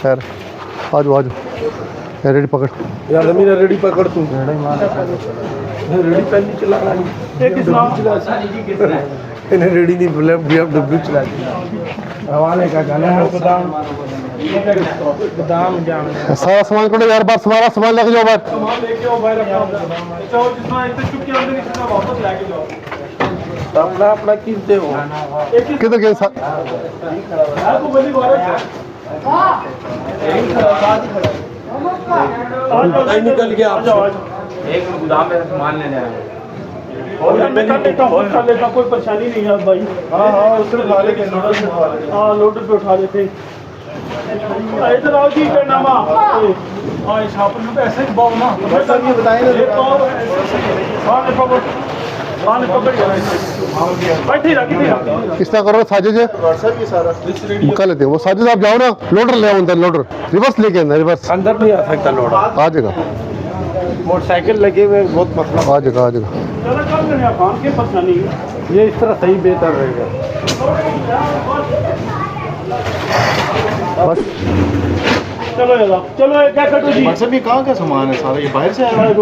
खैर आज रेडी पकड़ यार मेरा रेडी पकड़ तू रेडी पहले चला इन्हें रेडी नहीं बोले BMW चला हवाले का गाना है गोदाम जाम सारा सामान करो यार, बात सारा सामान लेके जाओ, बात सामान लेके आओ भाई रखो जितना इतने चुप के अंदर इतना वापस लेके जाओ अपना अपना किनते हो किधर गए आपको बड़ी बात है निकल गया आप एक गोदाम में सामान लेने आए और मैं निकल लेता कोई परेशानी नहीं है भाई। हाँ उससे उठा लेके हाँ लोडर पे उठा लेते इधर आओ जी क्या नाम हाँ छापर में ऐसे ही बाव ना सर ये बताएं किस तरह करो साजिद है कर लेते हैं वो साजिद, आप जाओ ना लोडर ले आओ अंदर, लोडर रिवर्स लेके अंदर, रिवर्स अंदर नहीं आ सकता लोडर आ जाएगा, मोटरसाइकिल लगे हुए बहुत मसला आ जाएगा आ जाएगा। ये इस तरह सही बेहतर रहेगा बस चलो क्या कटो जी ये कहाँ का सामान है सारा, ये बाहर से आया है?